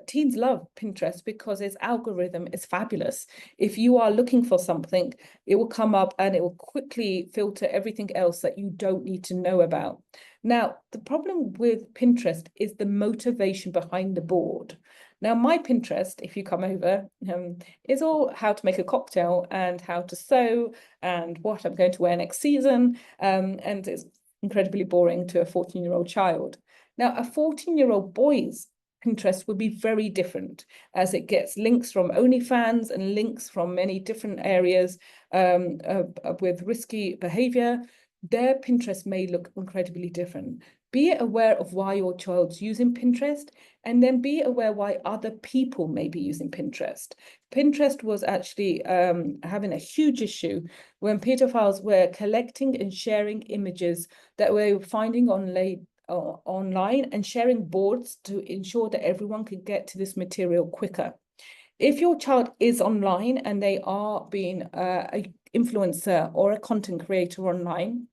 teens love Pinterest because its algorithm is fabulous. If you are looking for something, it will come up and it will quickly filter everything else that you don't need to know about. Now, the problem with Pinterest is the motivation behind the board. Now, my Pinterest, if you come over, is all how to make a cocktail and how to sew and what I'm going to wear next season. And it's incredibly boring to a 14-year-old child. Now, a 14-year-old boy's Pinterest would be very different, as it gets links from OnlyFans and links from many different areas with risky behavior. Their Pinterest may look incredibly different. Be aware of why your child's using Pinterest, and then be aware why other people may be using Pinterest. Pinterest was actually having a huge issue when pedophiles were collecting and sharing images that they were finding online and sharing boards to ensure that everyone could get to this material quicker. If your child is online and they are being an influencer or a content creator online,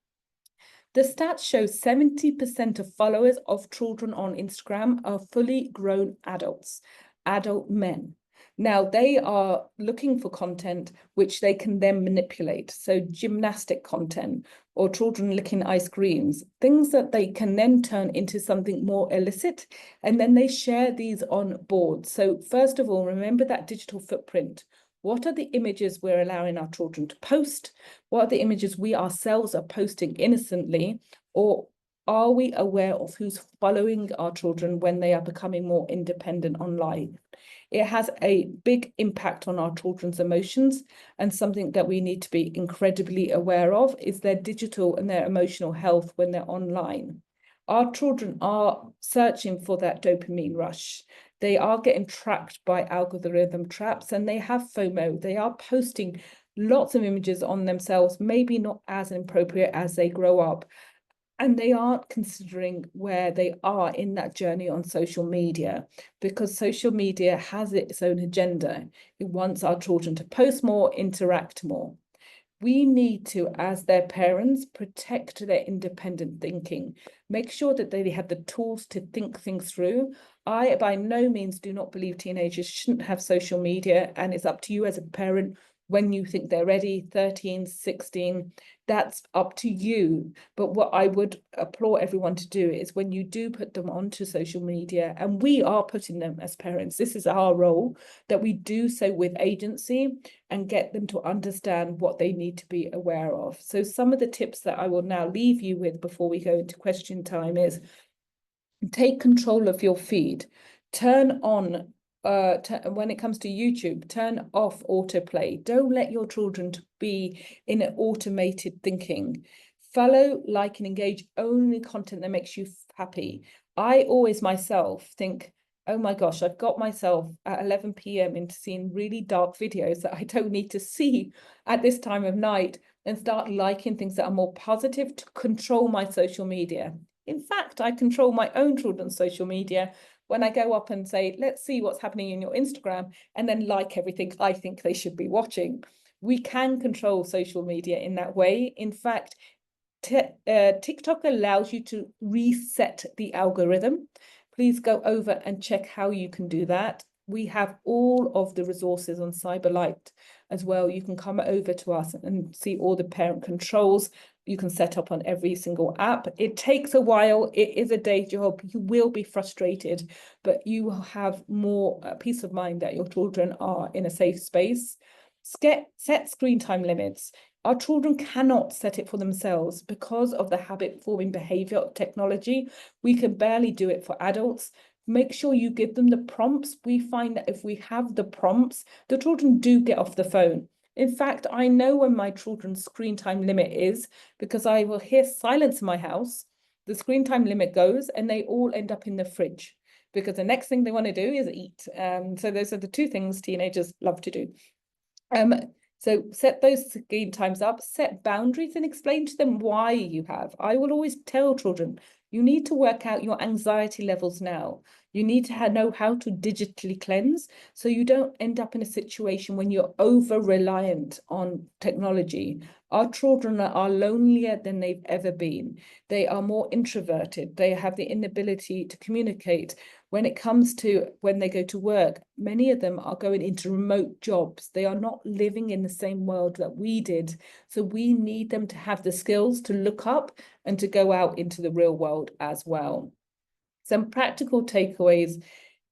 the stats show 70% of followers of children on Instagram are fully grown adults, adult men. Now, they are looking for content which they can then manipulate. So gymnastic content or children licking ice creams, things that they can then turn into something more illicit. And then they share these on boards. So first of all, remember that digital footprint. What are the images we're allowing our children to post? What are the images we ourselves are posting innocently? Or are we aware of who's following our children when they are becoming more independent online? It has a big impact on our children's emotions, and something that we need to be incredibly aware of is their digital and their emotional health when they're online. Our children are searching for that dopamine rush. They are getting tracked by algorithm traps, and they have FOMO. They are posting lots of images on themselves, maybe not as appropriate as they grow up. And they aren't considering where they are in that journey on social media, because social media has its own agenda. It wants our children to post more, interact more. We need to, as their parents, protect their independent thinking. Make sure that they have the tools to think things through. I, by no means, do not believe teenagers shouldn't have social media, and it's up to you as a parent when you think they're ready, 13, 16, that's up to you. But what I would applaud everyone to do is when you do put them onto social media, and we are putting them as parents, this is our role, that we do so with agency and get them to understand what they need to be aware of. So some of the tips that I will now leave you with before we go into question time is take control of your feed. Turn on when it comes to YouTube, turn off autoplay. Don't let your children be in an automated thinking. Follow, like, and engage only content that makes you happy. I always myself think, oh my gosh, I've got myself at 11 p.m. into seeing really dark videos that I don't need to see at this time of night, and start liking things that are more positive to control my social media. In fact, I control my own children's social media when I go up and say, let's see what's happening in your Instagram, and then like everything I think they should be watching. We can control social media in that way. In fact, TikTok allows you to reset the algorithm. Please go over and check how you can do that. We have all of the resources on Cyberlite as well. You can come over to us and see all the parent controls you can set up on every single app. It takes a while. It is a day job. You will be frustrated, but you will have more peace of mind that your children are in a safe space. Set screen time limits. Our children cannot set it for themselves because of the habit-forming behavior of technology. We can barely do it for adults. Make sure you give them the prompts. We find that if we have the prompts, the children do get off the phone. In fact, I know when my children's screen time limit is, because I will hear silence in my house, the screen time limit goes and they all end up in the fridge because the next thing they want to do is eat. So those are the two things teenagers love to do. So set those screen times up, set boundaries and explain to them why you have. I will always tell children, you need to work out your anxiety levels now. You need to know how to digitally cleanse so you don't end up in a situation when you're over-reliant on technology. Our children are lonelier than they've ever been. They are more introverted. They have the inability to communicate. When it comes to when they go to work, many of them are going into remote jobs. They are not living in the same world that we did. So we need them to have the skills to look up and to go out into the real world as well. Some practical takeaways: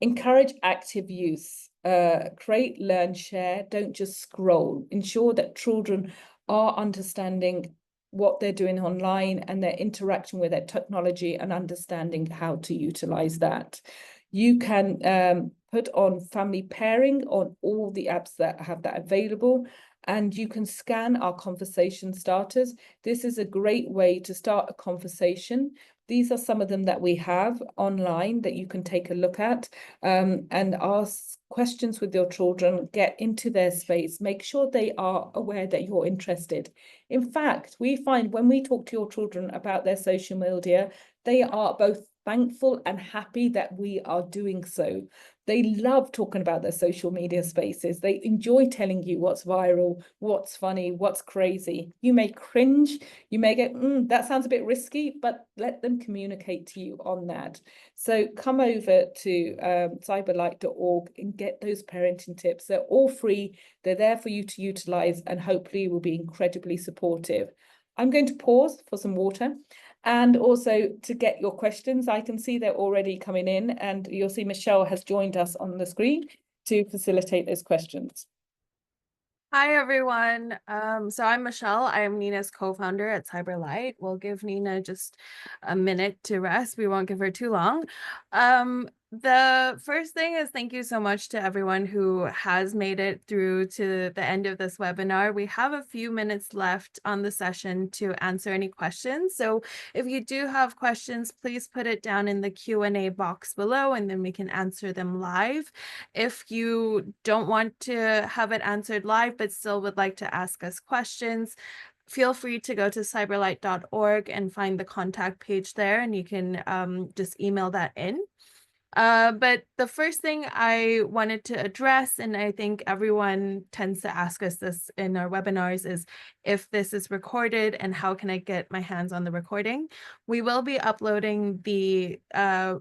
encourage active use, create, learn, share, don't just scroll. Ensure that children are understanding what they're doing online and they're interacting with their technology and understanding how to utilize that. You can put on family pairing on all the apps that have that available, and you can scan our conversation starters. This is a great way to start a conversation. These are some of them that we have online that you can take a look at and ask questions with your children, get into their space, make sure they are aware that you're interested. In fact, we find when we talk to your children about their social media, they are both thankful and happy that we are doing so. They love talking about their social media spaces. They enjoy telling you what's viral, what's funny, what's crazy. You may cringe, you may go, that sounds a bit risky, but let them communicate to you on that. So come over to cyberlite.org and get those parenting tips. They're all free. They're there for you to utilize and hopefully will be incredibly supportive. I'm going to pause for some water. And also to get your questions. I can see they're already coming in, and you'll see Michelle has joined us on the screen to facilitate those questions. Hi, everyone. So I'm Michelle. I am Nina's co-founder at Cyberlite. We'll give Nina just a minute to rest. We won't give her too long. The first thing is thank you so much to everyone who has made it through to the end of this webinar. We have a few minutes left on the session to answer any questions. So if you do have questions, please put it down in the Q&A box below and then we can answer them live. If you don't want to have it answered live, but still would like to ask us questions, feel free to go to cyberlite.org and find the contact page there, and you can just email that in. But the first thing I wanted to address, and I think everyone tends to ask us this in our webinars, is if this is recorded and how can I get my hands on the recording? We will be uploading the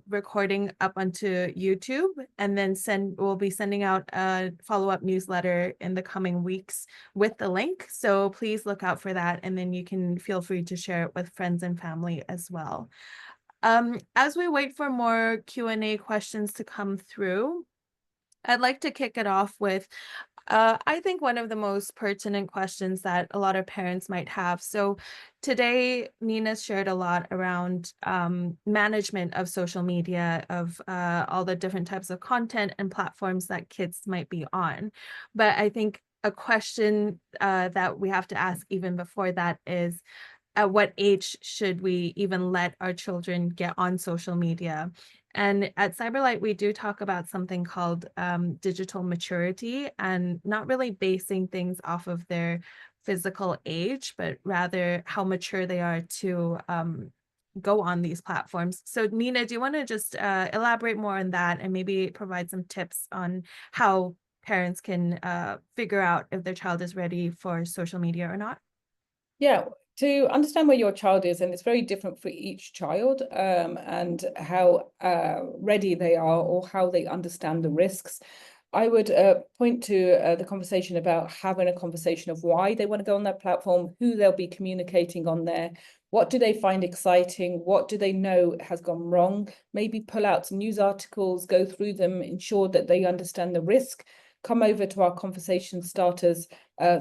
recording up onto YouTube, and then we'll be sending out a follow-up newsletter in the coming weeks with the link. So please look out for that, and then you can feel free to share it with friends and family as well. As we wait for more Q&A questions to come through, I'd like to kick it off with, I think, one of the most pertinent questions that a lot of parents might have. So today, Nina's shared a lot around management of social media, of all the different types of content and platforms that kids might be on. But I think a question that we have to ask even before that is, at what age should we even let our children get on social media? And at Cyberlite, we do talk about something called digital maturity, and not really basing things off of their physical age, but rather how mature they are to go on these platforms. So Nina, do you want to just elaborate more on that and maybe provide some tips on how parents can figure out if their child is ready for social media or not? Yeah, to understand where your child is, and it's very different for each child, and how ready they are or how they understand the risks. I would point to the conversation about having a conversation of why they want to go on that platform, who they'll be communicating on there, what do they find exciting, what do they know has gone wrong, maybe pull out some news articles, go through them, ensure that they understand the risk. Come over to our conversation starters,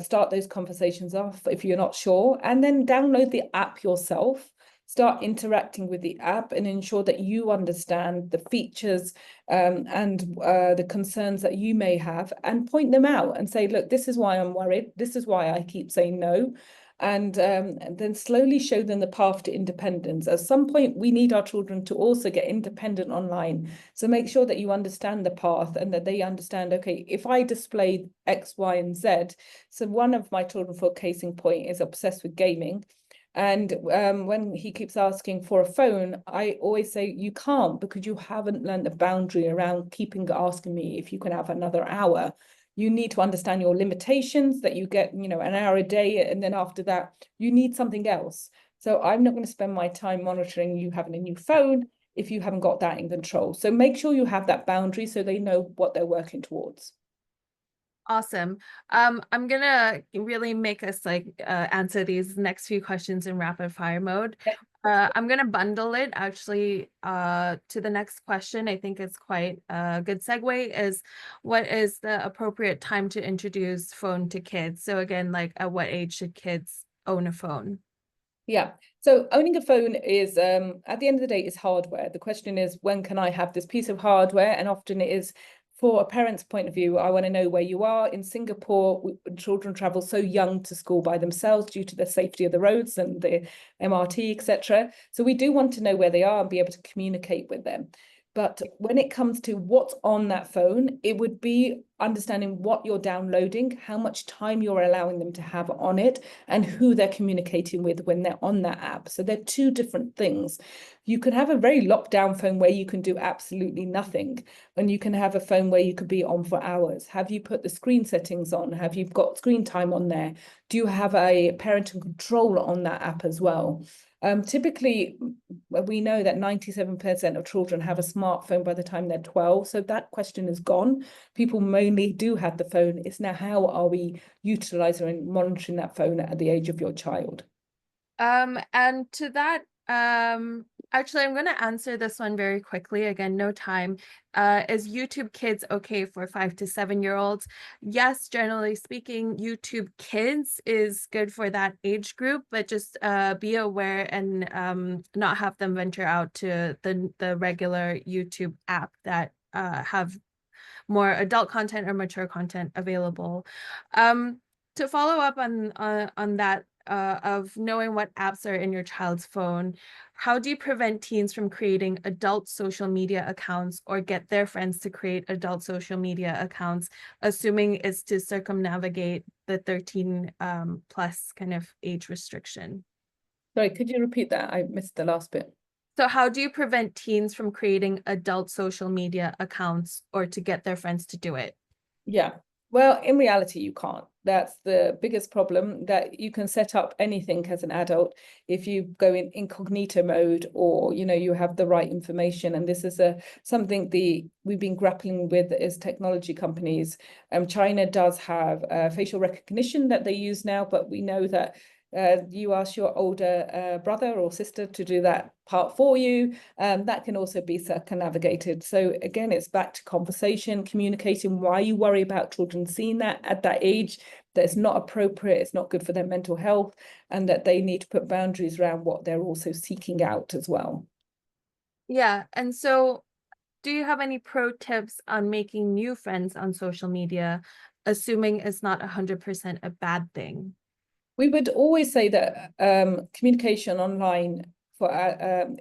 start those conversations off if you're not sure, and then download the app yourself. start interacting with the app and ensure that you understand the features and the concerns that you may have, and point them out and say, look, this is why I'm worried. This is why I keep saying no. And then slowly show them the path to independence. At some point, we need our children to also get independent online. So make sure that you understand the path and that they understand, okay, if I display X, Y, and Z. So one of my children, for case in point, is obsessed with gaming. And when he keeps asking for a phone, I always say, you can't, because you haven't learned the boundary around keeping asking me if you can have another hour. You need to understand your limitations, that you get, an hour a day, and then after that, you need something else. So I'm not going to spend my time monitoring you having a new phone if you haven't got that in control. So make sure you have that boundary so they know what they're working towards. Awesome. I'm gonna really make us answer these next few questions in rapid fire mode. I'm gonna bundle it actually to the next question. I think it's quite a good segue, is what is the appropriate time to introduce phone to kids? So again, like at what age should kids own a phone? Yeah. So owning a phone is, at the end of the day, is hardware. The question is, when can I have this piece of hardware? And often it is, for a parent's point of view, I want to know where you are. In Singapore, children travel so young to school by themselves due to the safety of the roads and the MRT, etc. So we do want to know where they are and be able to communicate with them. But when it comes to what's on that phone, it would be understanding what you're downloading, how much time you're allowing them to have on it, and who they're communicating with when they're on that app. So they're two different things. You can have a very locked down phone where you can do absolutely nothing, and you can have a phone where you could be on for hours. Have you put the screen settings on? Have you got screen time on there? Do you have a parental control on that app as well? Typically, we know that 97% of children have a smartphone by the time they're 12. So that question is gone. People mainly do have the phone. It's now, how are we utilizing and monitoring that phone at the age of your child? And to that, actually, I'm going to answer this one very quickly. Again, no time. Is YouTube Kids okay for 5 to 7-year-olds? Yes, generally speaking, YouTube Kids is good for that age group, but just be aware and not have them venture out to the regular YouTube app that have more adult content or mature content available. To follow up on that, of knowing what apps are in your child's phone, how do you prevent teens from creating adult social media accounts or get their friends to create adult social media accounts, assuming it's to circumnavigate the 13 plus kind of age restriction? Sorry, could you repeat that? I missed the last bit. So how do you prevent teens from creating adult social media accounts or to get their friends to do it? Yeah. Well, in reality, you can't. That's the biggest problem, that you can set up anything as an adult if you go in incognito mode, or you have the right information. And this is something we've been grappling with as technology companies. China does have facial recognition that they use now, but we know that you ask your older brother or sister to do that part for you. That can also be circumnavigated. So again, it's back to conversation, communicating why you worry about children seeing that at that age, that it's not appropriate, it's not good for their mental health, and that they need to put boundaries around what they're also seeking out as well. Yeah, and so do you have any pro tips on making new friends on social media, assuming it's not 100% a bad thing? We would always say that communication online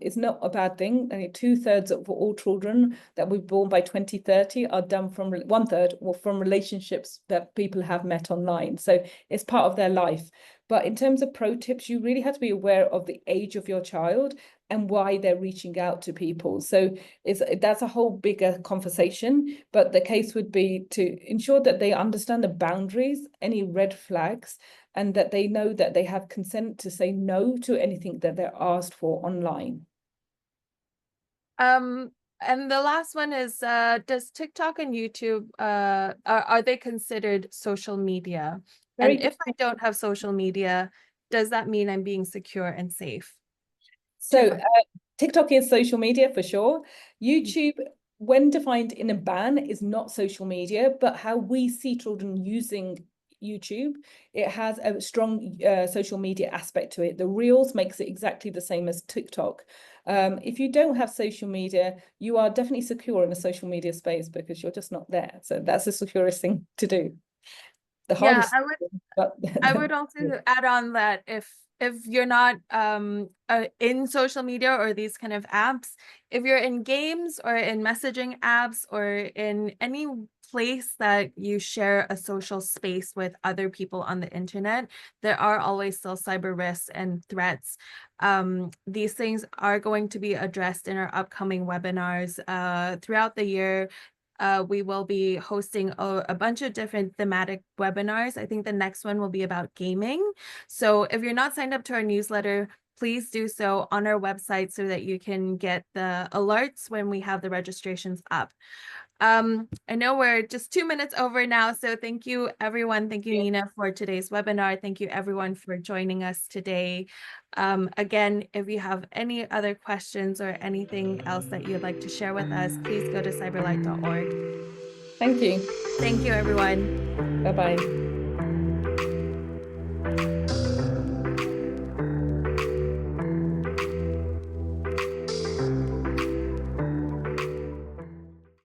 is not a bad thing. I mean, 2/3 of all children that we're born by 2030 are done from 1/3 or from relationships that people have met online. So it's part of their life. But in terms of pro tips, you really have to be aware of the age of your child and why they're reaching out to people. So that's a whole bigger conversation. But the case would be to ensure that they understand the boundaries, any red flags, and that they know that they have consent to say no to anything that they're asked for online. And the last one is, does TikTok and YouTube, are they considered social media? And if I don't have social media, does that mean I'm being secure and safe? So TikTok is social media for sure. YouTube, when defined in a ban, is not social media, but how we see children using YouTube, it has a strong social media aspect to it. The Reels makes it exactly the same as TikTok. If you don't have social media, you are definitely secure in a social media space because you're just not there. So that's the securest thing to do. The Yeah, hardest thing, but I would also add on that if you're not in social media or these kind of apps, if you're in games or in messaging apps or in any place that you share a social space with other people on the internet, there are always still cyber risks and threats. These things are going to be addressed in our upcoming webinars throughout the year. We will be hosting a bunch of different thematic webinars. I think the next one will be about gaming. So if you're not signed up to our newsletter, please do so on our website so that you can get the alerts when we have the registrations up. I know we're just 2 minutes over now, so thank you everyone. Thank you, Nina, for today's webinar. Thank you everyone for joining us today. Again, if you have any other questions or anything else that you'd like to share with us, please go to cyberlite.org. thank you. Thank you, everyone. Bye-bye.